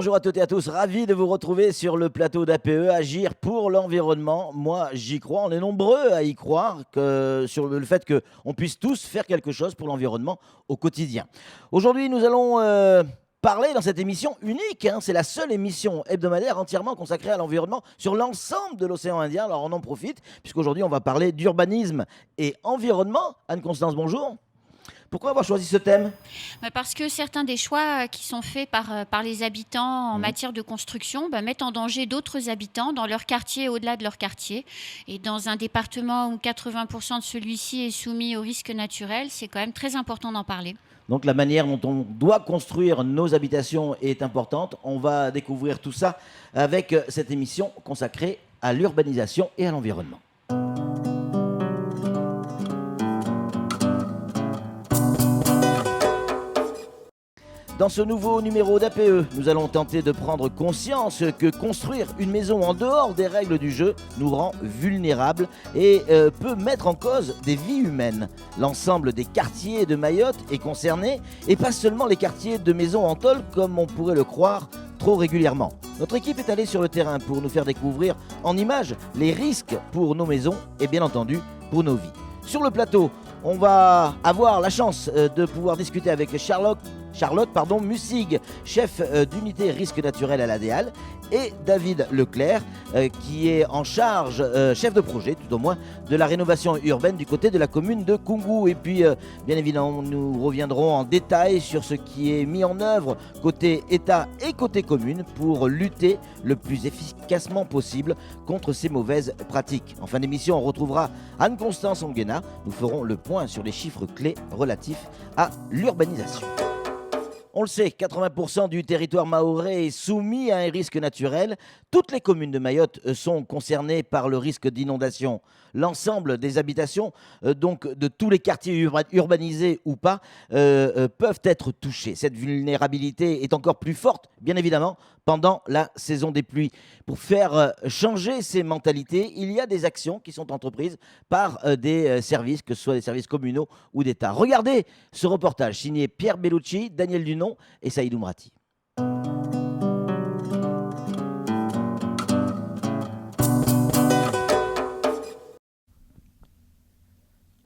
bonjour à toutes et à tous, ravi de vous retrouver sur le plateau d'APE, Agir pour l'environnement. Moi, j'y crois, on est nombreux à y croire sur le fait qu'on puisse tous faire quelque chose pour l'environnement au quotidien. Aujourd'hui, nous allons parler dans cette émission unique, c'est la seule émission hebdomadaire entièrement consacrée à l'environnement sur l'ensemble de l'océan Indien. Alors on en profite, puisqu'aujourd'hui on va parler d'urbanisme et environnement. Anne-Constance, bonjour. Pourquoi avoir choisi ce thème ? Parce que certains des choix qui sont faits par les habitants en matière de construction mettent en danger d'autres habitants dans leur quartier et au-delà de leur quartier. Et dans un département où 80% de celui-ci est soumis aux risques naturels, c'est quand même très important d'en parler. Donc la manière dont on doit construire nos habitations est importante. On va découvrir tout ça avec cette émission consacrée à l'urbanisation et à l'environnement. Dans ce nouveau numéro d'APE, nous allons tenter de prendre conscience que construire une maison en dehors des règles du jeu nous rend vulnérables et peut mettre en cause des vies humaines. L'ensemble des quartiers de Mayotte est concerné et pas seulement les quartiers de maisons en tôle comme on pourrait le croire trop régulièrement. Notre équipe est allée sur le terrain pour nous faire découvrir en images les risques pour nos maisons et bien entendu pour nos vies. Sur le plateau, on va avoir la chance de pouvoir discuter avec Charlotte Mussig, chef d'unité risque naturel à l'ADEAL, et David Leclerc, qui est en charge, chef de projet tout au moins, de la rénovation urbaine du côté de la commune de Koungou. Et puis, bien évidemment, nous reviendrons en détail sur ce qui est mis en œuvre côté État et côté commune pour lutter le plus efficacement possible contre ces mauvaises pratiques. En fin d'émission, on retrouvera Anne-Constance Onguena. Nous ferons le point sur les chiffres clés relatifs à l'urbanisation. On le sait, 80% du territoire mahorais est soumis à un risque naturel. Toutes les communes de Mayotte sont concernées par le risque d'inondation. L'ensemble des habitations, donc de tous les quartiers urbanisés ou pas, peuvent être touchés. Cette vulnérabilité est encore plus forte, bien évidemment, pendant la saison des pluies. Pour faire changer ces mentalités, il y a des actions qui sont entreprises par des services, que ce soit des services communaux ou d'État. Regardez ce reportage signé Pierre Bellucci, Daniel Dunon et Saïd Oumrati.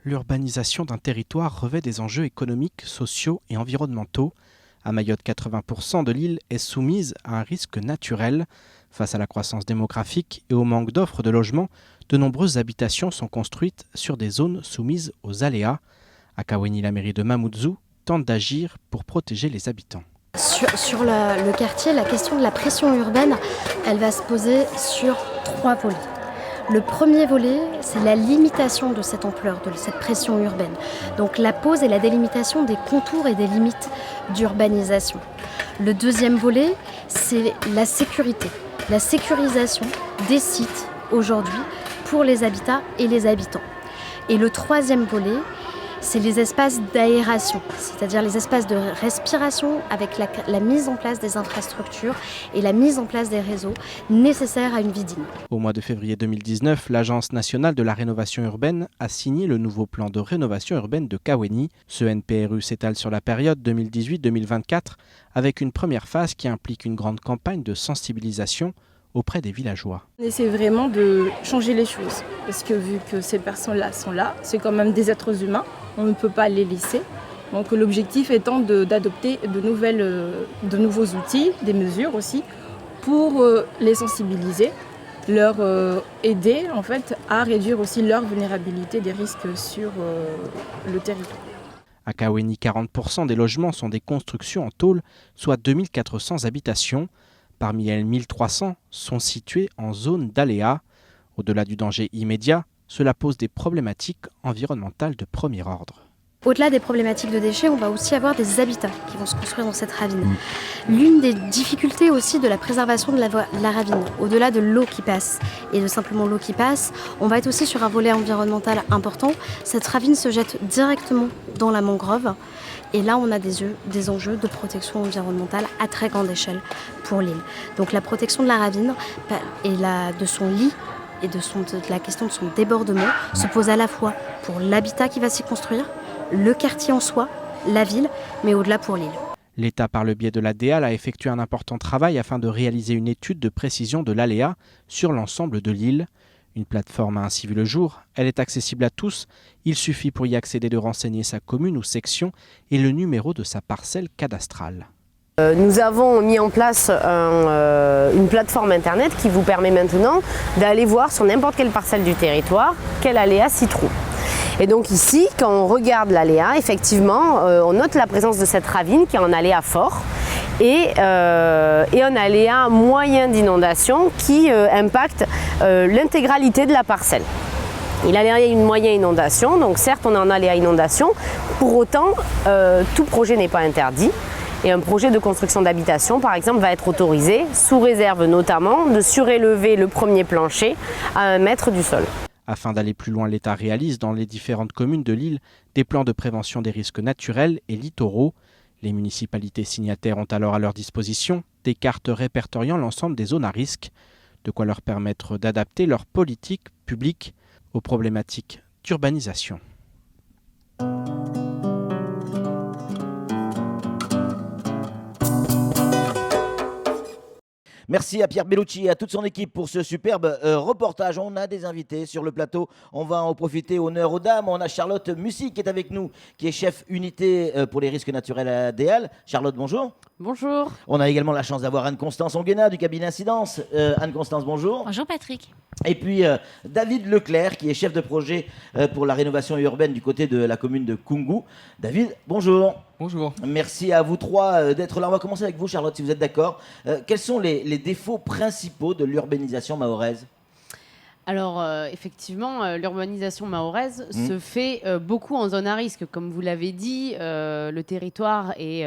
L'urbanisation d'un territoire revêt des enjeux économiques, sociaux et environnementaux. À Mayotte, 80% de l'île est soumise à un risque naturel. Face à la croissance démographique et au manque d'offres de logements, de nombreuses habitations sont construites sur des zones soumises aux aléas. À Kaweni, la mairie de Mamoudzou tente d'agir pour protéger les habitants. Sur le quartier, la question de la pression urbaine, elle va se poser sur 3 volets. Le premier volet, c'est la limitation de cette ampleur, de cette pression urbaine. Donc la pose et la délimitation des contours et des limites d'urbanisation. Le deuxième volet, c'est la sécurité, la sécurisation des sites aujourd'hui pour les habitats et les habitants. Et le troisième volet, c'est les espaces d'aération, c'est-à-dire les espaces de respiration avec la mise en place des infrastructures et la mise en place des réseaux nécessaires à une vie digne. Au mois de février 2019, l'Agence nationale de la rénovation urbaine a signé le nouveau plan de rénovation urbaine de Kaweni. Ce NPRU s'étale sur la période 2018-2024 avec une première phase qui implique une grande campagne de sensibilisation auprès des villageois. On essaie vraiment de changer les choses parce que vu que ces personnes-là sont là, c'est quand même des êtres humains, on ne peut pas les laisser. Donc l'objectif étant d'adopter de nouveaux outils, des mesures aussi, pour les sensibiliser, leur aider en fait à réduire aussi leur vulnérabilité des risques sur le territoire. À Kaweni, 40% des logements sont des constructions en tôle, soit 2400 habitations. Parmi elles, 1300 sont situées en zone d'aléas. Au-delà du danger immédiat, cela pose des problématiques environnementales de premier ordre. Au-delà des problématiques de déchets, on va aussi avoir des habitats qui vont se construire dans cette ravine. L'une des difficultés aussi de la préservation de la ravine, au-delà de l'eau qui passe et de simplement l'eau qui passe, on va être aussi sur un volet environnemental important. Cette ravine se jette directement dans la mangrove. Et là, on a des enjeux de protection environnementale à très grande échelle pour l'île. Donc la protection de la ravine et de son lit et de la question de son débordement se pose à la fois pour l'habitat qui va s'y construire, le quartier en soi, la ville, mais au-delà pour l'île. L'État, par le biais de la DEAL, a effectué un important travail afin de réaliser une étude de précision de l'aléa sur l'ensemble de l'île. Une plateforme a ainsi vu le jour. Elle est accessible à tous. Il suffit pour y accéder de renseigner sa commune ou section et le numéro de sa parcelle cadastrale. Nous avons mis en place une plateforme internet qui vous permet maintenant d'aller voir sur n'importe quelle parcelle du territoire quel aléa s'y trouve. Et donc ici, quand on regarde l'aléa, effectivement, on note la présence de cette ravine qui est en aléa fort et un aléa moyen d'inondation qui impacte l'intégralité de la parcelle. Il a une moyenne inondation, donc certes on est en aléa inondation, pour autant tout projet n'est pas interdit. Et un projet de construction d'habitation, par exemple, va être autorisé, sous réserve notamment, de surélever le premier plancher à 1 mètre du sol. Afin d'aller plus loin, l'État réalise dans les différentes communes de l'île des plans de prévention des risques naturels et littoraux. Les municipalités signataires ont alors à leur disposition des cartes répertoriant l'ensemble des zones à risque, de quoi leur permettre d'adapter leur politique publique aux problématiques d'urbanisation. Merci à Pierre Bellucci et à toute son équipe pour ce superbe reportage. On a des invités sur le plateau. On va en profiter. Honneur aux dames. On a Charlotte Mussy qui est avec nous, qui est chef unité pour les risques naturels à DEAL. Charlotte, bonjour. Bonjour. On a également la chance d'avoir Anne-Constance Onguena du cabinet Incidence. Anne-Constance, bonjour. Bonjour Patrick. Et puis David Leclerc qui est chef de projet pour la rénovation urbaine du côté de la commune de Koungou. David, bonjour. Bonjour. Merci à vous trois d'être là. On va commencer avec vous, Charlotte, si vous êtes d'accord. Quels sont les défauts principaux de l'urbanisation mahoraise ? Alors, effectivement, l'urbanisation mahoraise se fait beaucoup en zone à risque. Comme vous l'avez dit, le territoire est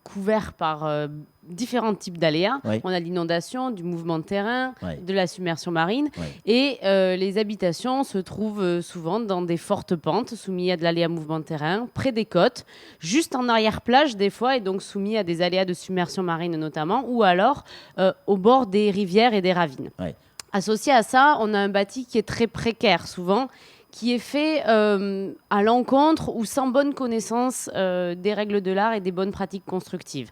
couvert par différents types d'aléas. Oui. On a l'inondation, du mouvement de terrain, de la submersion marine. Et les habitations se trouvent souvent dans des fortes pentes, soumises à de l'aléa mouvement de terrain, près des côtes, juste en arrière-plage des fois, et donc soumis à des aléas de submersion marine notamment, ou alors au bord des rivières et des ravines. Associé à ça, on a un bâti qui est très précaire souvent, qui est fait à l'encontre ou sans bonne connaissance des règles de l'art et des bonnes pratiques constructives.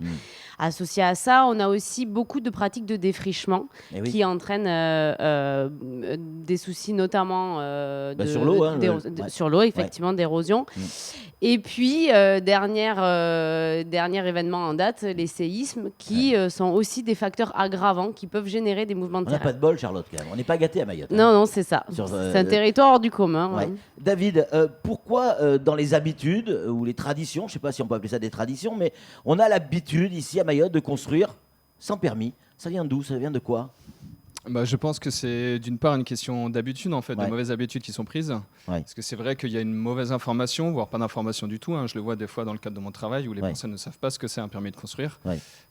Associé à ça, on a aussi beaucoup de pratiques de défrichement qui entraînent des soucis notamment sur l'eau, sur l'eau, effectivement, d'érosion. Et puis, dernier événement en date, les séismes qui sont aussi des facteurs aggravants qui peuvent générer des mouvements de terrain. On n'a pas de bol, Charlotte, quand même. On n'est pas gâtés à Mayotte. Non, c'est ça. C'est un territoire hors du commun. David, pourquoi dans les habitudes ou les traditions, je ne sais pas si on peut appeler ça des traditions, mais on a l'habitude ici à Mayotte de construire sans permis. Ça vient d'où ? Ça vient de quoi ? Je pense que c'est d'une part une question d'habitude, en fait, de mauvaises habitudes qui sont prises. Parce que c'est vrai qu'il y a une mauvaise information, voire pas d'information du tout. Je le vois des fois dans le cadre de mon travail où les personnes ne savent pas ce que c'est un permis de construire.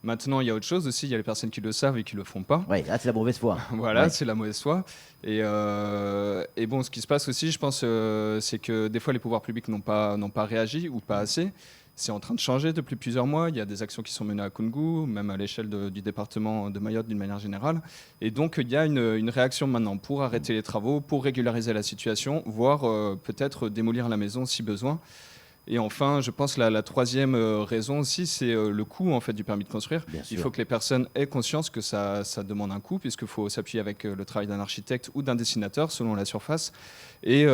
Maintenant, il y a autre chose aussi. Il y a les personnes qui le savent et qui le font pas. Là, c'est la mauvaise foi. Voilà, c'est la mauvaise foi. Et bon, ce qui se passe aussi, je pense, c'est que des fois, les pouvoirs publics n'ont pas réagi ou pas assez. C'est en train de changer depuis plusieurs mois. Il y a des actions qui sont menées à Koungou, même à l'échelle du département de Mayotte d'une manière générale. Et donc, il y a une réaction maintenant pour arrêter les travaux, pour régulariser la situation, voire peut-être démolir la maison si besoin. Et enfin, je pense que la troisième raison aussi, c'est le coût en fait, du permis de construire. Il faut que les personnes aient conscience que ça demande un coût, puisqu'il faut s'appuyer avec le travail d'un architecte ou d'un dessinateur selon la surface. Et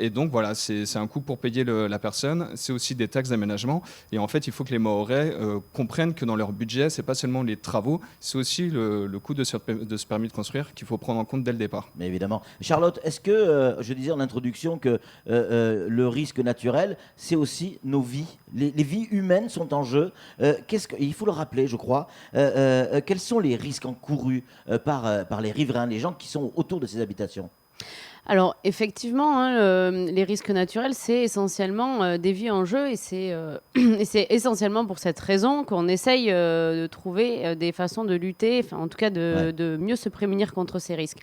donc voilà, c'est un coût pour payer la personne. C'est aussi des taxes d'aménagement. Et en fait, il faut que les Mahorais comprennent que dans leur budget, c'est pas seulement les travaux, c'est aussi le coût de ce permis de construire qu'il faut prendre en compte dès le départ. Mais évidemment. Charlotte, est-ce que, je disais en introduction que le risque naturel, c'est aussi nos vies. Les vies humaines sont en jeu. Il faut le rappeler, je crois. Quels sont les risques encourus par les riverains, les gens qui sont autour de ces habitations ? Alors effectivement, les risques naturels, c'est essentiellement des vies en jeu et c'est essentiellement pour cette raison qu'on essaye de trouver des façons de lutter, en tout cas de mieux se prémunir contre ces risques.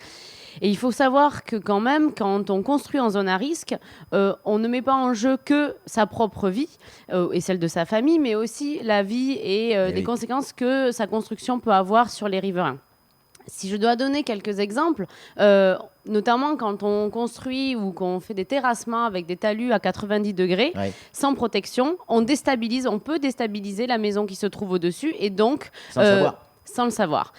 Et il faut savoir que quand même, quand on construit en zone à risque, on ne met pas en jeu que sa propre vie et celle de sa famille, mais aussi la vie et des conséquences que sa construction peut avoir sur les riverains. Si je dois donner quelques exemples, notamment quand on construit ou qu'on fait des terrassements avec des talus à 90 degrés, sans protection, on peut déstabiliser la maison qui se trouve au-dessus et donc sans le savoir.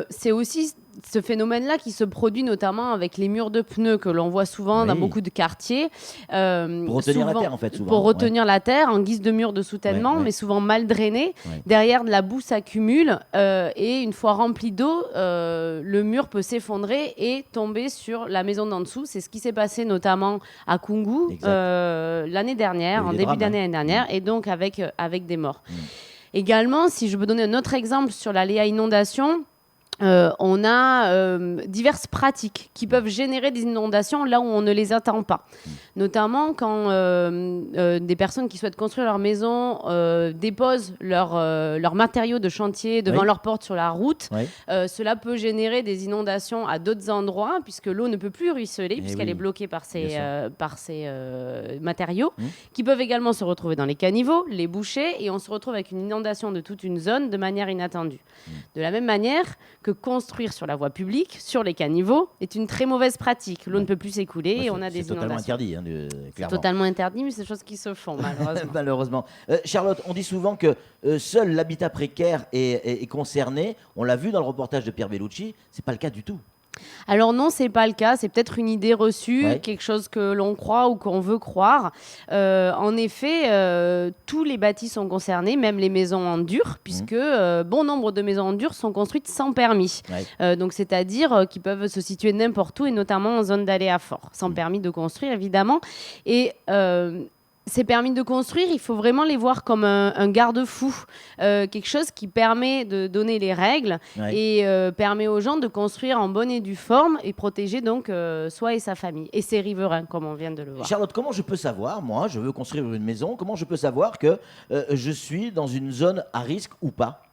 C'est aussi ce phénomène-là qui se produit notamment avec les murs de pneus que l'on voit souvent dans beaucoup de quartiers. Pour retenir la terre, en fait, souvent. Pour retenir la terre en guise de mur de soutènement, mais souvent mal drainé. Derrière, de la boue s'accumule et une fois rempli d'eau, le mur peut s'effondrer et tomber sur la maison d'en dessous. C'est ce qui s'est passé notamment à Koungou l'année dernière, en début d'année dernière, et donc avec des morts. Également, si je peux donner un autre exemple sur l'aléa inondation, on a diverses pratiques qui peuvent générer des inondations là où on ne les attend pas. Notamment quand des personnes qui souhaitent construire leur maison déposent leurs matériaux de chantier devant leur porte sur la route. Cela peut générer des inondations à d'autres endroits puisque l'eau ne peut plus ruisseler puisqu'elle est bloquée par ces matériaux qui peuvent également se retrouver dans les caniveaux, les bouchers, et on se retrouve avec une inondation de toute une zone de manière inattendue. De la même manière que construire sur la voie publique, sur les caniveaux, est une très mauvaise pratique. L'eau ne peut plus s'écouler et on a des inondations. C'est totalement interdit, clairement. C'est totalement interdit, mais c'est des choses qui se font, malheureusement. Malheureusement. Charlotte, on dit souvent que seul l'habitat précaire est concerné. On l'a vu dans le reportage de Pierre Bellucci, c'est pas le cas du tout. Alors non, c'est pas le cas. C'est peut-être une idée reçue, quelque chose que l'on croit ou qu'on veut croire. En effet, tous les bâtis sont concernés, même les maisons en dur, puisque bon nombre de maisons en dur sont construites sans permis. Donc c'est-à-dire qu'ils peuvent se situer n'importe où et notamment en zone d'aléa fort, sans permis de construire évidemment. Et ces permis de construire, il faut vraiment les voir comme un garde-fou, quelque chose qui permet de donner les règles et permet aux gens de construire en bonne et due forme et protéger donc soi et sa famille et ses riverains, comme on vient de le voir. Charlotte, comment je peux savoir, moi, je veux construire une maison, comment je peux savoir que je suis dans une zone à risque ou pas ?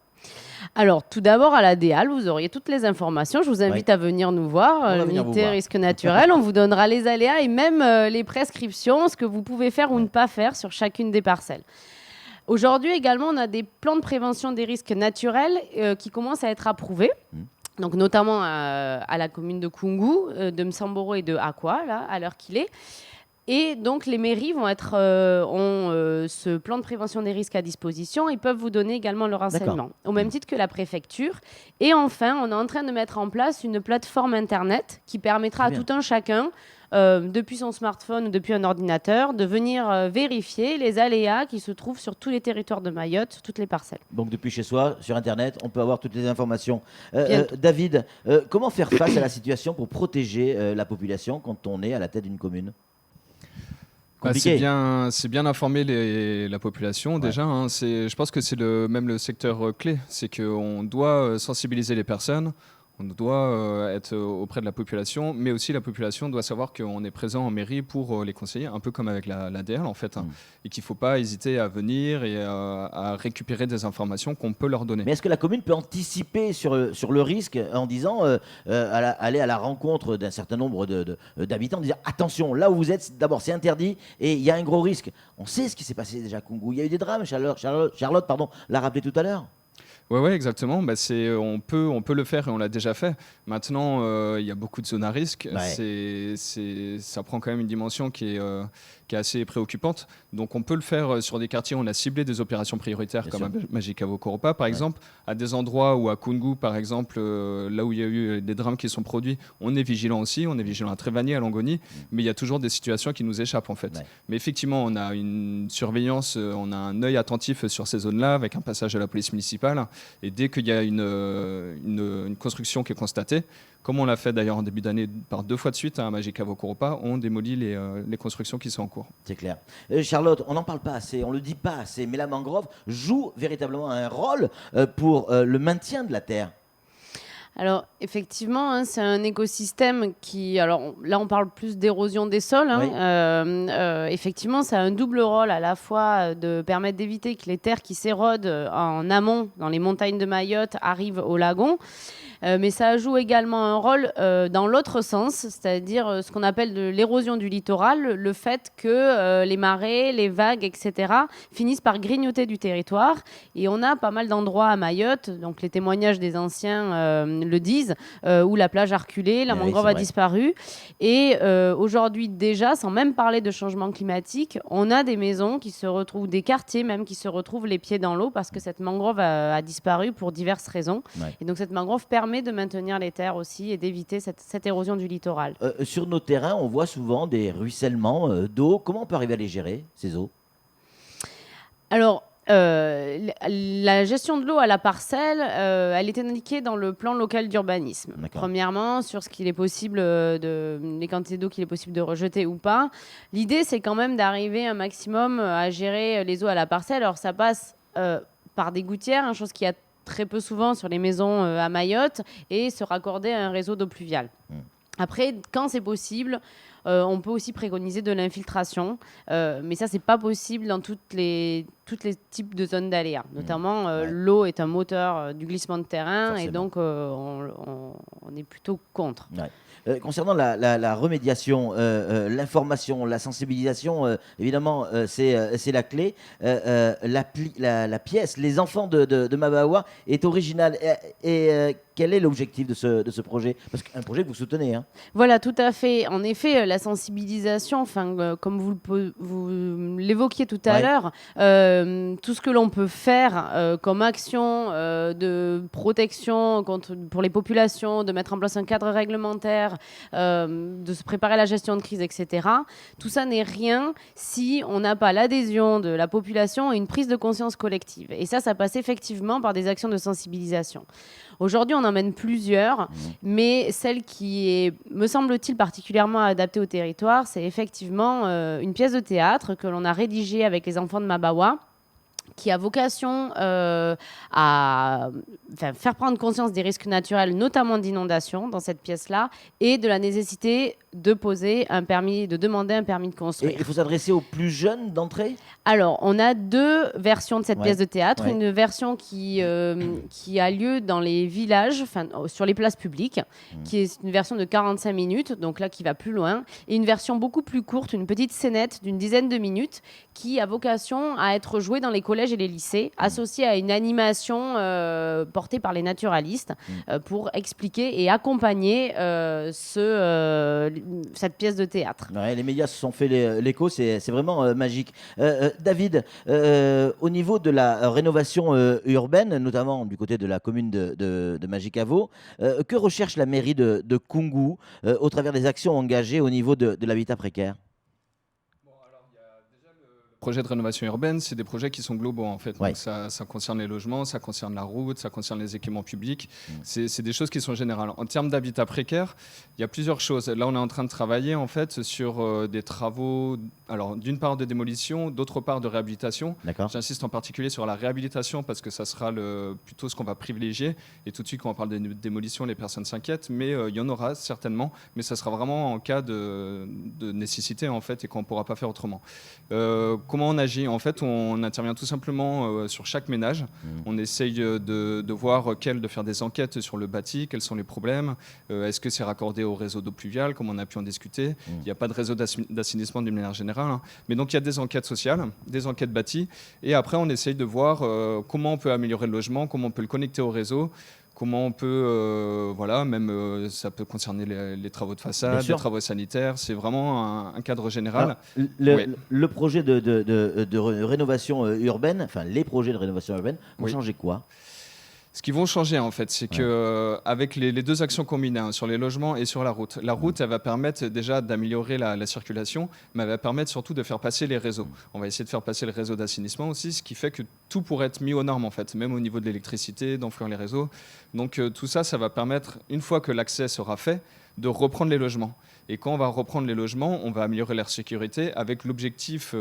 Alors, tout d'abord, à la DEAL, vous auriez toutes les informations. Je vous invite à venir nous voir. L'unité risque naturel, on vous donnera les aléas et même les prescriptions, ce que vous pouvez faire ou ne pas faire sur chacune des parcelles. Aujourd'hui, également, on a des plans de prévention des risques naturels qui commencent à être approuvés. Donc, notamment à la commune de Koungou, de Msamboro et de Akwa, là, à l'heure qu'il est. Et donc, les mairies ont ce plan de prévention des risques à disposition et peuvent vous donner également le renseignement, au même titre que la préfecture. Et enfin, on est en train de mettre en place une plateforme Internet qui permettra à tout un chacun, depuis son smartphone ou depuis un ordinateur, de venir vérifier les aléas qui se trouvent sur tous les territoires de Mayotte, sur toutes les parcelles. Donc, depuis chez soi, sur Internet, on peut avoir toutes les informations. David, comment faire face à la situation pour protéger la population quand on est à la tête d'une commune ? C'est bien informer la population déjà. Je pense que c'est même le secteur clé. C'est qu'on doit sensibiliser les personnes, on doit être auprès de la population, mais aussi la population doit savoir qu'on est présent en mairie pour les conseiller, un peu comme avec la DEAL en fait, et qu'il ne faut pas hésiter à venir et à récupérer des informations qu'on peut leur donner. Mais est-ce que la commune peut anticiper sur le risque en disant aller à la rencontre d'un certain nombre d'habitants, dire attention, là où vous êtes, d'abord c'est interdit et il y a un gros risque. On sait ce qui s'est passé déjà à Koungou, il y a eu des drames, Charlotte l'a rappelé tout à l'heure. Oui, exactement. On peut le faire et on l'a déjà fait. Maintenant, il y a beaucoup de zones à risque. Ça prend quand même une dimension qui est assez préoccupante. Donc, on peut le faire sur des quartiers où on a ciblé des opérations prioritaires, comme à Majicavo Koropa, par exemple. À des endroits où, à Koungou, par exemple, là où il y a eu des drames qui sont produits, on est vigilant aussi. On est vigilant à Trévani, à Longoni. Mais il y a toujours des situations qui nous échappent, en fait. Mais effectivement, on a une surveillance, on a un œil attentif sur ces zones-là, avec un passage de la police municipale. Et dès qu'il y a une construction qui est constatée, comme on l'a fait d'ailleurs en début d'année par 2 fois de suite à Majicavo Koropa, on démolit les constructions qui sont en cours. C'est clair. Charlotte, on n'en parle pas assez, on ne le dit pas assez, mais la mangrove joue véritablement un rôle pour le maintien de la terre. Alors, effectivement, c'est un écosystème qui... Alors, là, on parle plus d'érosion des sols. Effectivement, ça a un double rôle, à la fois de permettre d'éviter que les terres qui s'érodent en amont, dans les montagnes de Mayotte, arrivent au lagon. mais ça joue également un rôle dans l'autre sens, c'est-à-dire ce qu'on appelle de l'érosion du littoral, le fait que les marées, les vagues, etc. finissent par grignoter du territoire. Et on a pas mal d'endroits à Mayotte, donc les témoignages des anciens le disent, où la plage a reculé, la mangrove a disparu. Et aujourd'hui déjà, sans même parler de changement climatique, on a des maisons qui se retrouvent, des quartiers même qui se retrouvent les pieds dans l'eau parce que cette mangrove a disparu pour diverses raisons. Ouais. Et donc cette mangrove permet de maintenir les terres aussi et d'éviter cette érosion du littoral. Sur nos terrains, on voit souvent des ruissellements d'eau. Comment on peut arriver à les gérer, ces eaux ? Alors, la gestion de l'eau à la parcelle, elle est indiquée dans le plan local d'urbanisme. Premièrement, sur ce qu'il est possible les quantités d'eau qu'il est possible de rejeter ou pas. L'idée, c'est quand même d'arriver un maximum à gérer les eaux à la parcelle. Alors, ça passe par des gouttières, chose qui a très peu souvent sur les maisons à Mayotte, et se raccorder à un réseau d'eau pluviale. Après, quand c'est possible, on peut aussi préconiser de l'infiltration, mais ça, c'est pas possible dans tous les types de zones d'aléa. Notamment, l'eau est un moteur du glissement de terrain. Forcément. Et donc on est plutôt contre. Ouais. Concernant la remédiation, l'information, la sensibilisation, évidemment, c'est la clé. La pièce, les enfants de Mabawa est originale. Et quel est l'objectif de ce projet ? Parce qu'un projet que vous soutenez. Hein. Voilà, tout à fait. En effet, la sensibilisation, comme vous l'évoquiez tout à l'heure, tout ce que l'on peut faire comme action de protection pour les populations, de mettre en place un cadre réglementaire, de se préparer à la gestion de crise, etc. Tout ça n'est rien si on n'a pas l'adhésion de la population et une prise de conscience collective. Et ça passe effectivement par des actions de sensibilisation. Aujourd'hui, on en mène plusieurs, mais celle qui est, me semble-t-il, particulièrement adaptée au territoire, c'est effectivement une pièce de théâtre que l'on a rédigée avec les enfants de Mabawa, qui a vocation à faire prendre conscience des risques naturels, notamment d'inondation dans cette pièce-là, et de la nécessité de demander un permis de construire. Et il faut s'adresser aux plus jeunes d'entrée ? Alors, on a deux versions de cette pièce de théâtre. Une version qui a lieu dans les villages, sur les places publiques, qui est une version de 45 minutes, donc là, qui va plus loin, et une version beaucoup plus courte, une petite scénette d'une dizaine de minutes, qui a vocation à être jouée dans les collèges et les lycées, associée à une animation portée par les naturalistes pour expliquer et accompagner cette pièce de théâtre. Ouais, les médias se sont fait l'écho, c'est vraiment magique. David, au niveau de la rénovation urbaine, notamment du côté de la commune de Magicavo, que recherche la mairie de Koungou au travers des actions engagées au niveau de l'habitat précaire ? Projets de rénovation urbaine, c'est des projets qui sont globaux en fait. Donc ça concerne les logements, ça concerne la route, ça concerne les équipements publics. C'est des choses qui sont générales. En termes d'habitat précaire, il y a plusieurs choses. Là, on est en train de travailler en fait sur des travaux, alors d'une part de démolition, d'autre part de réhabilitation. J'insiste en particulier sur la réhabilitation parce que ça sera plutôt ce qu'on va privilégier. Et tout de suite, quand on parle de démolition, les personnes s'inquiètent, mais il y en aura certainement. Mais ça sera vraiment en cas de nécessité en fait et qu'on ne pourra pas faire autrement. Comment on agit ? En fait, on intervient tout simplement sur chaque ménage. On essaye de voir de faire des enquêtes sur le bâti, quels sont les problèmes, est-ce que c'est raccordé au réseau d'eau pluviale, comme on a pu en discuter. Il n'y a pas de réseau d'assainissement d'une manière générale. Hein. Mais donc, il y a des enquêtes sociales, des enquêtes bâties. Et après, on essaye de voir comment on peut améliorer le logement, comment on peut le connecter au réseau. Comment on peut, ça peut concerner les travaux de façade, les travaux sanitaires, c'est vraiment un cadre général. Alors, le projet de rénovation urbaine, enfin les projets de rénovation urbaine, vont changer quoi ? Ce qui vont changer en fait, c'est qu'avec les deux actions combinées sur les logements et sur la route, elle va permettre déjà d'améliorer la circulation, mais elle va permettre surtout de faire passer les réseaux. On va essayer de faire passer le réseau d'assainissement aussi, ce qui fait que tout pourrait être mis aux normes en fait, même au niveau de l'électricité, d'enfouir les réseaux. Donc tout ça, ça va permettre, une fois que l'accès sera fait, de reprendre les logements. Et quand on va reprendre les logements, on va améliorer leur sécurité avec l'objectif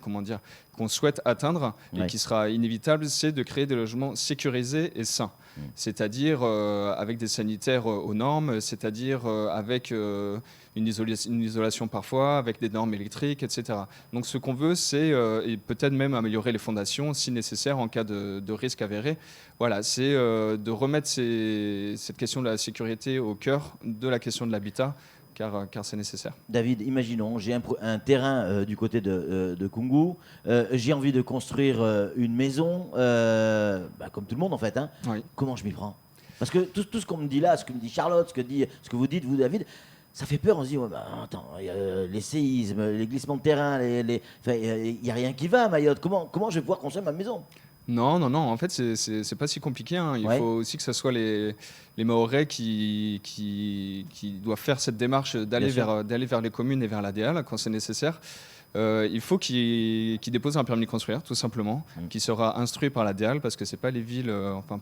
comment dire, qu'on souhaite atteindre et qui sera inévitable, c'est de créer des logements sécurisés et sains. C'est-à-dire avec des sanitaires aux normes, c'est-à-dire avec une isolation parfois, avec des normes électriques, etc. Donc ce qu'on veut, c'est et peut-être même améliorer les fondations si nécessaire en cas de risque avéré. Voilà, c'est de remettre cette question de la sécurité au cœur de la question de l'habitat. Car c'est nécessaire. David, imaginons, j'ai un terrain du côté de Koungou, j'ai envie de construire une maison, comme tout le monde en fait. Hein. Oui. Comment je m'y prends? Parce que tout ce qu'on me dit là, ce que me dit Charlotte, ce que vous dites, vous David, ça fait peur. On se dit, attends, les séismes, les glissements de terrain, il n'y a rien qui va à Mayotte. Comment je vais pouvoir construire ma maison? Non. En fait, c'est pas si compliqué. Hein. Il faut aussi que ce soit les Mahorais qui doivent faire cette démarche d'aller vers les communes et vers l'ADL quand c'est nécessaire. Il faut qu'ils déposent un permis de construire, tout simplement, qui sera instruit par la DEAL, parce que c'est pas les villes,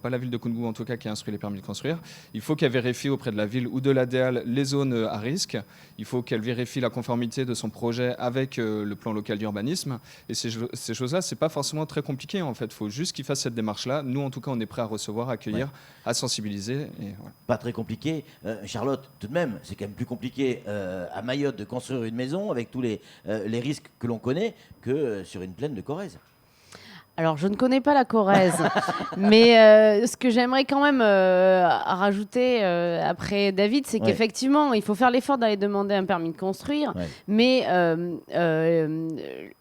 pas la ville de Koungou en tout cas, qui instruit les permis de construire. Il faut qu'elle vérifie auprès de la ville ou de la DEAL les zones à risque. Il faut qu'elle vérifie la conformité de son projet avec le plan local d'urbanisme. Et ces choses-là, c'est pas forcément très compliqué en fait. Il faut juste qu'ils fassent cette démarche-là. Nous, en tout cas, on est prêts à recevoir, à accueillir, à sensibiliser. Et voilà. Pas très compliqué. Charlotte, tout de même, c'est quand même plus compliqué à Mayotte de construire une maison avec tous les risques que l'on connaît que sur une plaine de Corrèze. Alors, je ne connais pas la Corrèze, mais ce que j'aimerais quand même rajouter après David, c'est qu'effectivement, il faut faire l'effort d'aller demander un permis de construire, mais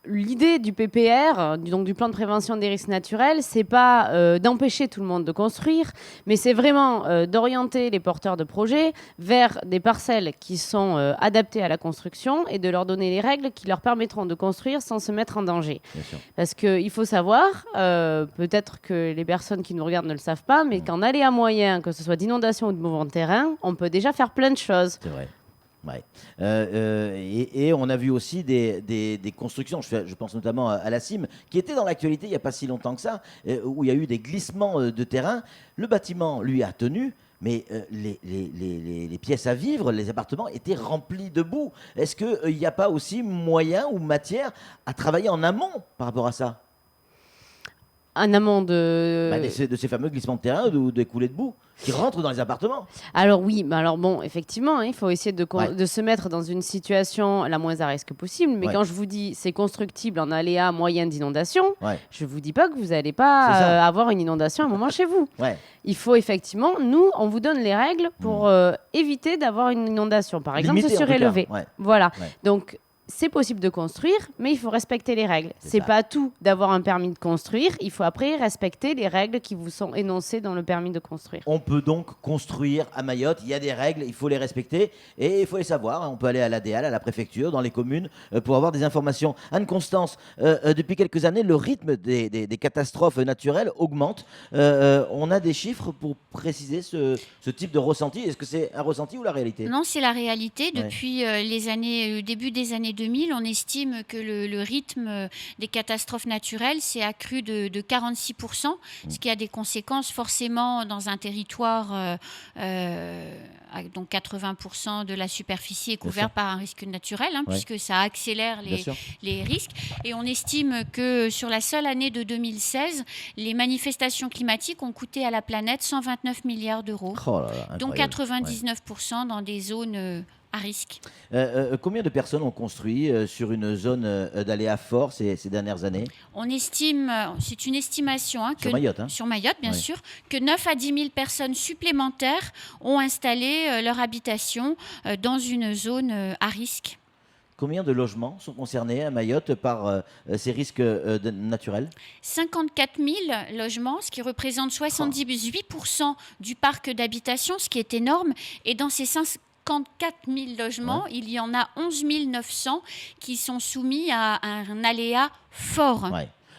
l'idée du PPR, donc du plan de prévention des risques naturels, c'est pas d'empêcher tout le monde de construire, mais c'est vraiment d'orienter les porteurs de projets vers des parcelles qui sont adaptées à la construction et de leur donner les règles qui leur permettront de construire sans se mettre en danger. Parce qu'il faut savoir, peut-être que les personnes qui nous regardent ne le savent pas, mais qu'en aléa moyen, que ce soit d'inondation ou de mouvement de terrain, on peut déjà faire plein de choses. C'est vrai. Ouais. Et on a vu aussi des constructions, je pense notamment à la CIM, qui était dans l'actualité il n'y a pas si longtemps que ça, où il y a eu des glissements de terrain. Le bâtiment, lui, a tenu, mais les pièces à vivre, les appartements étaient remplis de boue. Est-ce qu'il n'y a pas aussi moyen ou matière à travailler en amont par rapport à ça? En amont de ces fameux glissements de terrain ou des coulées de boue qui rentrent dans les appartements. Alors oui, bon, effectivement, il faut essayer de se mettre dans une situation la moins à risque possible. Mais quand je vous dis c'est constructible en aléa moyen d'inondation, je ne vous dis pas que vous n'allez pas avoir une inondation à un moment chez vous. Il faut effectivement, nous, on vous donne les règles pour éviter d'avoir une inondation. Par exemple, se surélever. Voilà. Donc, c'est possible de construire, mais il faut respecter les règles. C'est pas tout d'avoir un permis de construire. Il faut après respecter les règles qui vous sont énoncées dans le permis de construire. On peut donc construire à Mayotte. Il y a des règles, il faut les respecter et il faut les savoir. On peut aller à l'ADL, à la préfecture, dans les communes pour avoir des informations. Anne-Constance, depuis quelques années, le rythme des catastrophes naturelles augmente. On a des chiffres pour préciser ce type de ressenti. Est-ce que c'est un ressenti ou la réalité? Non, c'est la réalité. Depuis le début des années 2000, on estime que le rythme des catastrophes naturelles s'est accru de 46%, ce qui a des conséquences forcément dans un territoire donc 80% de la superficie est couverte par un risque naturel, puisque ça accélère les risques. Et on estime que sur la seule année de 2016, les manifestations climatiques ont coûté à la planète 129 milliards d'euros, dont 99% dans des zones à risque. Combien de personnes ont construit sur une zone d'aléa fort ces dernières années? On estime, c'est une estimation, sur Mayotte, bien sûr, que 9 à 10 000 personnes supplémentaires ont installé leur habitation dans une zone à risque. Combien de logements sont concernés à Mayotte par ces risques naturels? 54 000 logements, ce qui représente 78% du parc d'habitation, ce qui est énorme. Et dans ces 54 000 logements, il y en a 11 900 qui sont soumis à un aléa fort.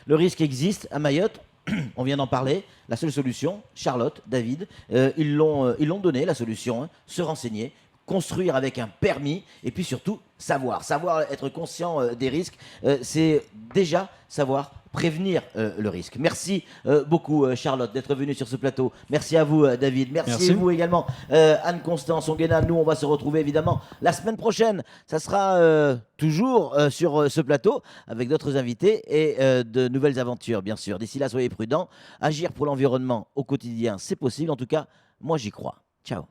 Le risque existe à Mayotte. On vient d'en parler. La seule solution, Charlotte, David, ils l'ont donné, la solution, se renseigner, construire avec un permis et puis surtout savoir être conscient des risques, c'est déjà savoir prévenir le risque. Merci beaucoup Charlotte d'être venue sur ce plateau. Merci à vous David. Merci à vous également Anne-Constance Onguena. Nous on va se retrouver évidemment la semaine prochaine. Ça sera toujours sur ce plateau avec d'autres invités et de nouvelles aventures bien sûr. D'ici là soyez prudents. Agir pour l'environnement au quotidien c'est possible. En tout cas moi j'y crois. Ciao.